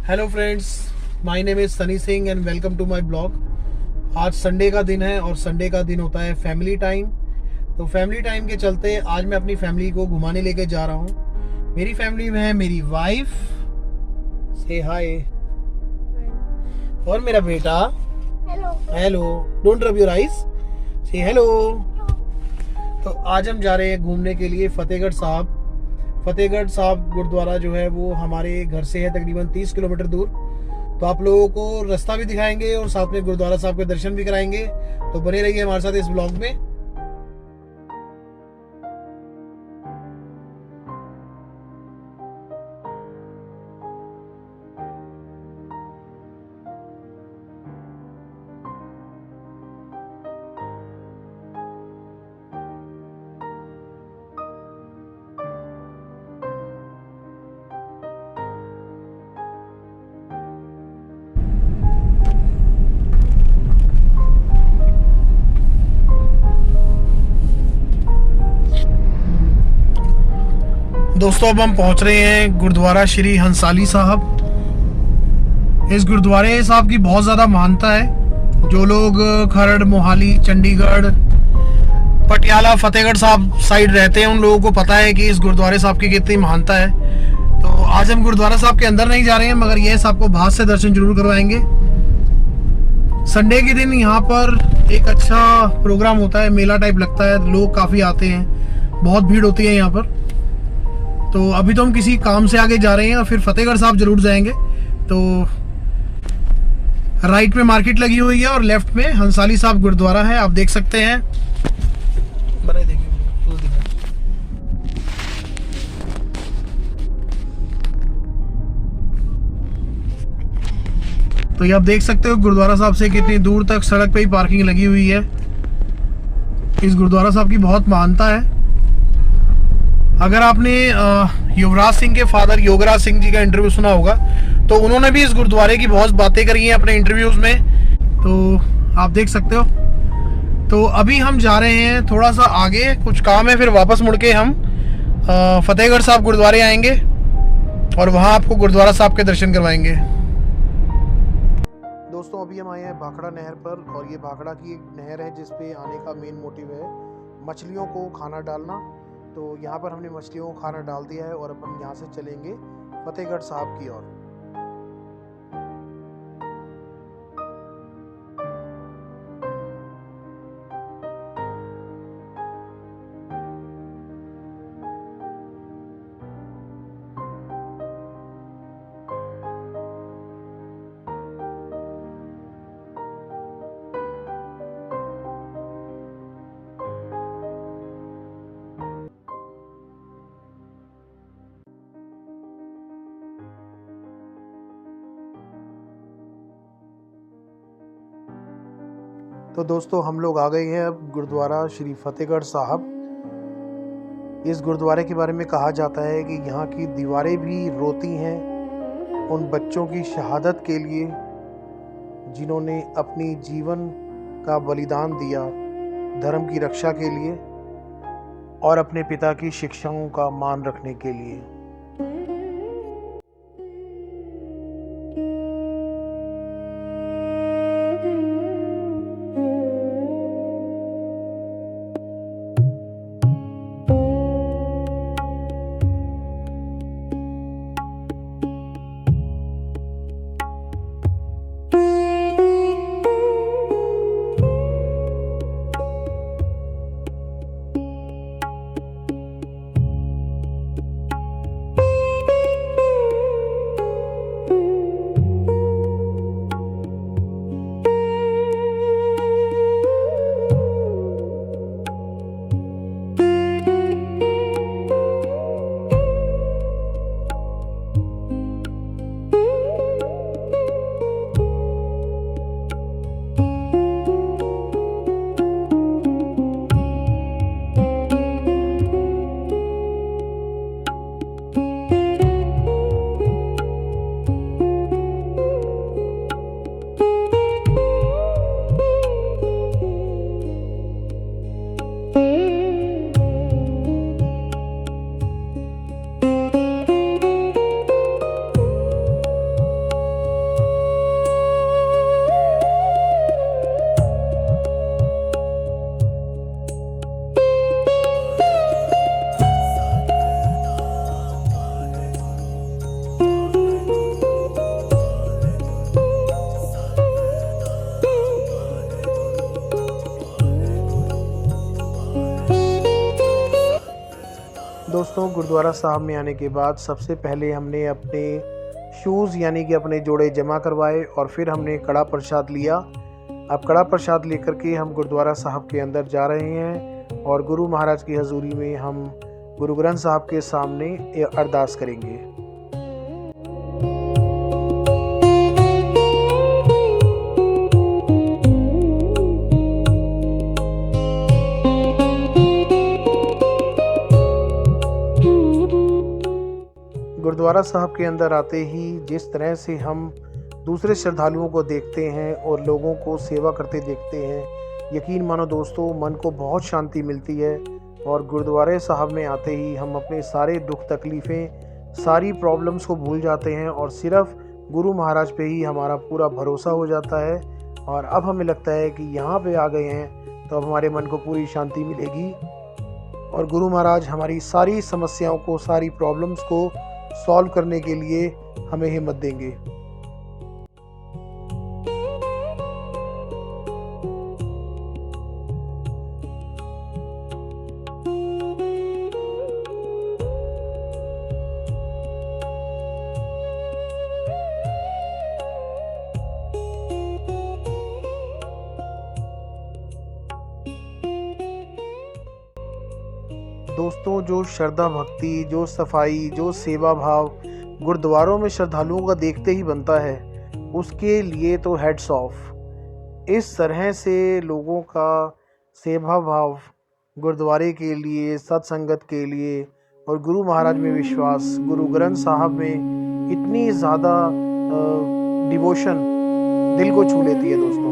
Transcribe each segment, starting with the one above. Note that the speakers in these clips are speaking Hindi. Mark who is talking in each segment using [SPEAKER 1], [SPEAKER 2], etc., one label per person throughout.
[SPEAKER 1] Hello friends, my name is Sunny Singh and welcome to my blog. आज संडे का दिन है और संडे का दिन होता है फैमिली टाइम। तो फैमिली टाइम के चलते आज मैं अपनी फैमिली को घुमाने लेके जा रहा हूँ। मेरी फैमिली में है मेरी वाइफ, से हाय, और मेरा बेटा,
[SPEAKER 2] hello.
[SPEAKER 1] Hello, don't rub your eyes, से हेलो। तो आज हम जा रहे हैं घूमने के लिए फतेहगढ़ साहब। फतेहगढ़ साहब गुरुद्वारा जो है वो हमारे घर से है तकरीबन 30 किलोमीटर दूर। तो आप लोगों को रास्ता भी दिखाएंगे और साथ में गुरुद्वारा साहब के दर्शन भी कराएंगे। तो बने रहिए हमारे साथ इस ब्लॉग में। दोस्तों, अब हम पहुंच रहे हैं गुरुद्वारा श्री हंसाली साहब। इस गुरुद्वारे साहब की बहुत ज़्यादा मान्यता है। जो लोग खरड़, मोहाली, चंडीगढ़, पटियाला, फतेहगढ़ साहब साइड रहते हैं उन लोगों को पता है कि इस गुरुद्वारे साहब की कितनी मान्यता है। तो आज हम गुरुद्वारा साहब के अंदर नहीं जा रहे हैं, मगर ये आपको बाहर से दर्शन जरूर करवाएंगे। संडे के दिन यहाँ पर एक अच्छा प्रोग्राम होता है, मेला टाइप लगता है, लोग काफ़ी आते हैं, बहुत भीड़ होती है यहाँ पर। तो अभी तो हम किसी काम से आगे जा रहे हैं और फिर फतेहगढ़ साहब जरूर जाएंगे। तो राइट में मार्केट लगी हुई है और लेफ्ट में हंसाली साहब गुरुद्वारा है, आप देख सकते हैं। बनाए देखिए, तो ये आप देख सकते हो गुरुद्वारा साहब से कितनी दूर तक सड़क पे ही पार्किंग लगी हुई है। इस गुरुद्वारा साहब की बहुत मान्यता है। अगर आपने युवराज सिंह के फादर योगराज सिंह जी का इंटरव्यू सुना होगा तो उन्होंने भी इस गुरुद्वारे की बहुत बातें करी हैं अपने इंटरव्यूज में। तो आप देख सकते हो। तो अभी हम जा रहे हैं थोड़ा सा आगे, कुछ काम है, फिर वापस मुड़ के हम फतेहगढ़ साहब गुरुद्वारे आएंगे और वहाँ आपको गुरुद्वारा साहब के दर्शन करवाएंगे। दोस्तों, अभी हम आए हैं भाखड़ा नहर पर और ये भाखड़ा की एक नहर है जिसपे आने का मेन मोटिव है मछलियों को खाना डालना। तो यहाँ पर हमने मछलियों को खाना डाल दिया है और अपन यहाँ से चलेंगे फतेहगढ़ साहब की ओर। तो दोस्तों, हम लोग आ गए हैं अब गुरुद्वारा श्री फतेहगढ़ साहब। इस गुरुद्वारे के बारे में कहा जाता है कि यहाँ की दीवारें भी रोती हैं उन बच्चों की शहादत के लिए जिन्होंने अपनी जीवन का बलिदान दिया धर्म की रक्षा के लिए और अपने पिता की शिक्षाओं का मान रखने के लिए। दोस्तों, गुरुद्वारा साहब में आने के बाद सबसे पहले हमने अपने शूज़ यानी कि अपने जोड़े जमा करवाए और फिर हमने कड़ा प्रसाद लिया। अब कड़ा प्रसाद लेकर के हम गुरुद्वारा साहब के अंदर जा रहे हैं और गुरु महाराज की हजूरी में हम गुरु ग्रंथ साहब के सामने अरदास करेंगे। गुरुद्वारा साहब के अंदर आते ही जिस तरह से हम दूसरे श्रद्धालुओं को देखते हैं और लोगों को सेवा करते देखते हैं, यकीन मानो दोस्तों, मन को बहुत शांति मिलती है। और गुरुद्वारे साहब में आते ही हम अपने सारे दुख तकलीफ़ें, सारी प्रॉब्लम्स को भूल जाते हैं और सिर्फ गुरु महाराज पे ही हमारा पूरा भरोसा हो जाता है। और अब हमें लगता है कि यहाँ पे आ गए हैं तो अब हमारे मन को पूरी शांति मिलेगी और गुरु महाराज हमारी सारी समस्याओं को, सारी प्रॉब्लम्स को सॉल्व करने के लिए हमें हिम्मत देंगे। दोस्तों, जो श्रद्धा भक्ति, जो सफाई, जो सेवा भाव गुरुद्वारों में श्रद्धालुओं का देखते ही बनता है, उसके लिए तो हेड्स ऑफ। इस तरह से लोगों का सेवा भाव गुरुद्वारे के लिए, सत्संगत के लिए और गुरु महाराज में विश्वास, गुरु ग्रंथ साहब में इतनी ज़्यादा डिवोशन दिल को छू लेती है दोस्तों।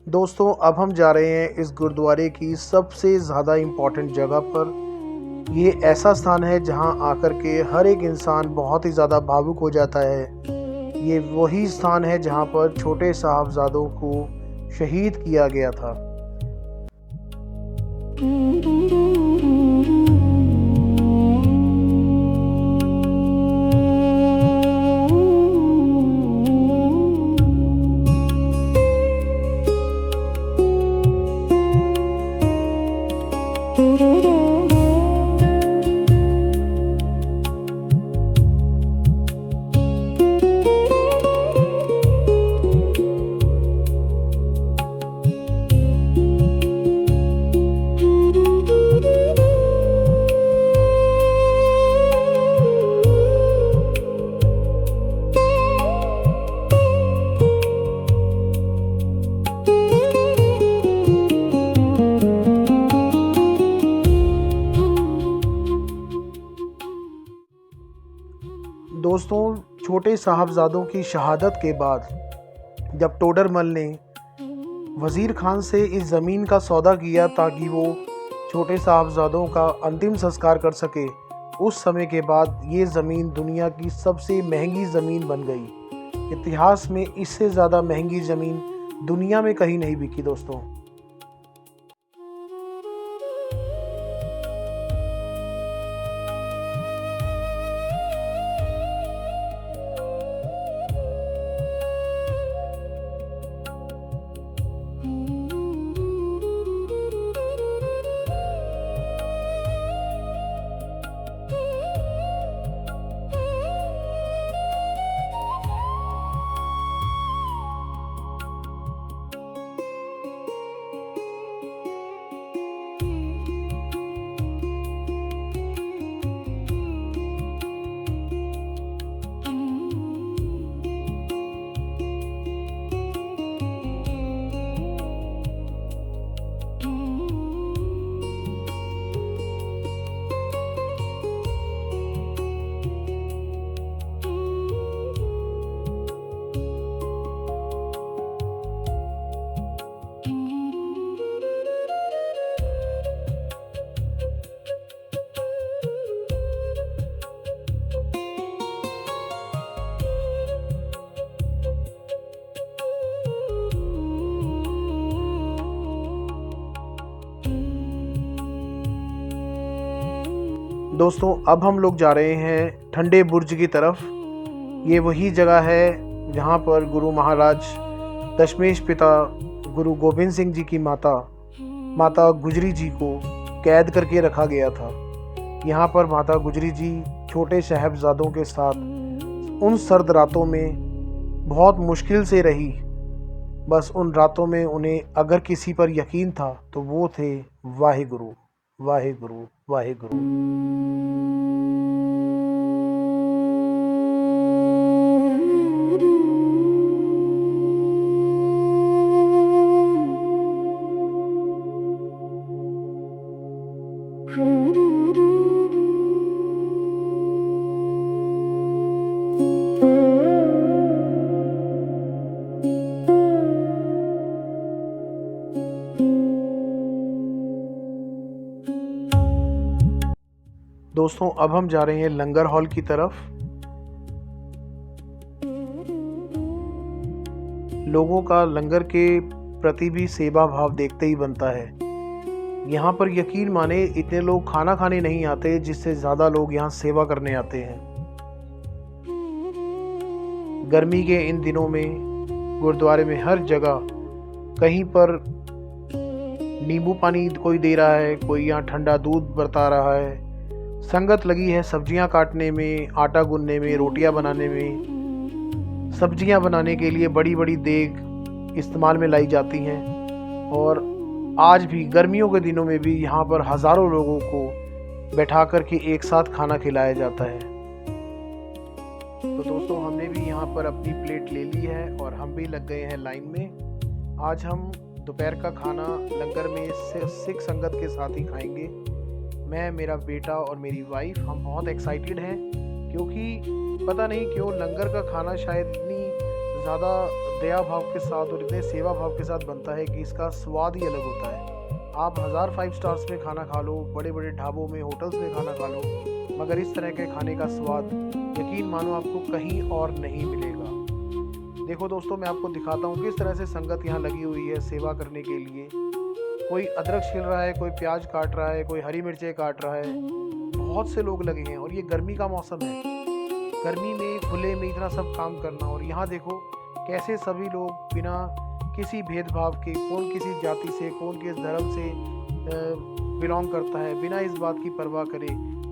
[SPEAKER 1] दोस्तों, अब हम जा रहे हैं इस गुरुद्वारे की सबसे ज़्यादा इम्पॉर्टेंट जगह पर। ये ऐसा स्थान है जहां आकर के हर एक इंसान बहुत ही ज़्यादा भावुक हो जाता है। ये वही स्थान है जहां पर छोटे साहबजादों को शहीद किया गया था। दोस्तों, छोटे साहबजादों की शहादत के बाद जब टोडरमल ने वज़ीर खान से इस ज़मीन का सौदा किया ताकि वो छोटे साहबजादों का अंतिम संस्कार कर सके, उस समय के बाद ये ज़मीन दुनिया की सबसे महंगी ज़मीन बन गई। इतिहास में इससे ज़्यादा महंगी ज़मीन दुनिया में कहीं नहीं बिकी दोस्तों। दोस्तों अब हम लोग जा रहे हैं ठंडे बुर्ज की तरफ। ये वही जगह है जहाँ पर गुरु महाराज दशमेश पिता गुरु गोबिंद सिंह जी की माता गुजरी जी को कैद करके रखा गया था। यहाँ पर माता गुजरी जी छोटे साहबजादों के साथ उन सर्द रातों में बहुत मुश्किल से रही। बस उन रातों में उन्हें अगर किसी पर यकीन था तो वो थे वाहिगुरु वाहिगुरु वाहिगुरु। दोस्तों अब हम जा रहे हैं लंगर हॉल की तरफ। लोगों का लंगर के प्रति भी सेवा भाव देखते ही बनता है। यहाँ पर यकीन माने इतने लोग खाना खाने नहीं आते जिससे ज़्यादा लोग यहाँ सेवा करने आते हैं। गर्मी के इन दिनों में गुरुद्वारे में हर जगह कहीं पर नींबू पानी कोई दे रहा है, कोई यहाँ ठंडा दूध बरता रहा है। संगत लगी है सब्जियां काटने में, आटा गूंदने में, रोटियां बनाने में। सब्जियां बनाने के लिए बड़ी बड़ी देग इस्तेमाल में लाई जाती हैं और आज भी गर्मियों के दिनों में भी यहाँ पर हज़ारों लोगों को बैठा कर के एक साथ खाना खिलाया जाता है। तो दोस्तों हमने भी यहाँ पर अपनी प्लेट ले ली है और हम भी लग गए हैं लाइन में। आज हम दोपहर का खाना लंगर में सिख संगत के साथ ही खाएंगे। मैं, मेरा बेटा और मेरी वाइफ हम बहुत एक्साइटेड हैं क्योंकि पता नहीं क्यों लंगर का खाना शायद इतनी ज़्यादा दया भाव के साथ और इतने सेवा भाव के साथ बनता है कि इसका स्वाद ही अलग होता है। आप 1000 5 स्टार्स में खाना खा लो, बड़े बड़े ढाबों में, होटल्स में खाना खा लो, मगर इस तरह के खाने का स्वाद यकीन मानो आपको कहीं और नहीं मिलेगा। देखो दोस्तों मैं आपको दिखाता हूँ किस तरह से संगत यहाँ लगी हुई है सेवा करने के लिए। कोई अदरक छिल रहा है, कोई प्याज काट रहा है, कोई हरी मिर्चें काट रहा है। बहुत से लोग लगे हैं और ये गर्मी का मौसम है। गर्मी में खुले में इतना सब काम करना, और यहाँ देखो कैसे सभी लोग बिना किसी भेदभाव के, कौन किसी जाति से, कौन किस धर्म से बिलोंग करता है, बिना इस बात की परवाह करे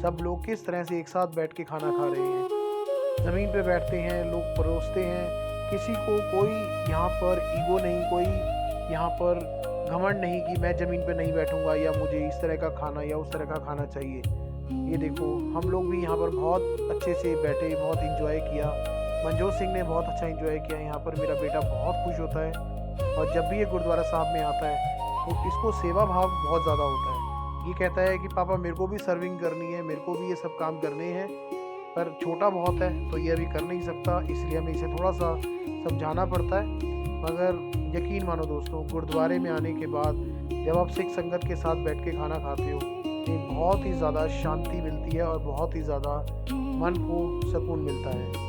[SPEAKER 1] सब लोग किस तरह से एक साथ बैठ के खाना खा रहे हैं। ज़मीन पे बैठते हैं, लोग परोसते हैं। किसी को कोई यहाँ पर ईगो नहीं, कोई यहाँ पर घमंड नहीं कि मैं ज़मीन पे नहीं बैठूंगा या मुझे इस तरह का खाना या उस तरह का खाना चाहिए। ये देखो हम लोग भी यहाँ पर बहुत अच्छे से बैठे, बहुत इंजॉय किया। मनजोत सिंह ने बहुत अच्छा इंजॉय किया। यहाँ पर मेरा बेटा बहुत खुश होता है और जब भी ये गुरुद्वारा साहब में आता है तो इसको सेवा भाव बहुत ज़्यादा होता है। ये कहता है कि पापा मेरे को भी सर्विंग करनी है, मेरे को भी ये सब काम करने हैं, पर छोटा बहुत है तो ये अभी कर नहीं सकता, इसलिए हमें इसे थोड़ा सा समझाना पड़ता है। मगर यकीन मानो दोस्तों गुरुद्वारे में आने के बाद जब आप सिख संगत के साथ बैठ के खाना खाते हो तो बहुत ही ज़्यादा शांति मिलती है और बहुत ही ज़्यादा मन को सुकून मिलता है।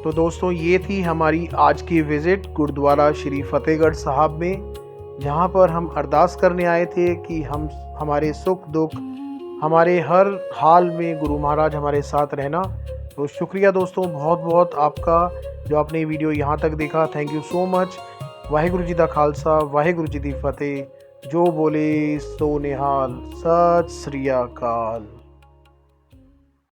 [SPEAKER 1] तो दोस्तों ये थी हमारी आज की विज़िट गुरुद्वारा श्री फतेहगढ़ साहब में, जहाँ पर हम अरदास करने आए थे कि हम हमारे सुख दुख हमारे हर हाल में गुरु महाराज हमारे साथ रहना। तो शुक्रिया दोस्तों बहुत बहुत आपका जो आपने वीडियो यहाँ तक देखा। Thank you so much. Waheguru ji दा खालसा वाहिगुरु जी दी फतेह। जो बोले सो निहाल। सत श्री अकाल।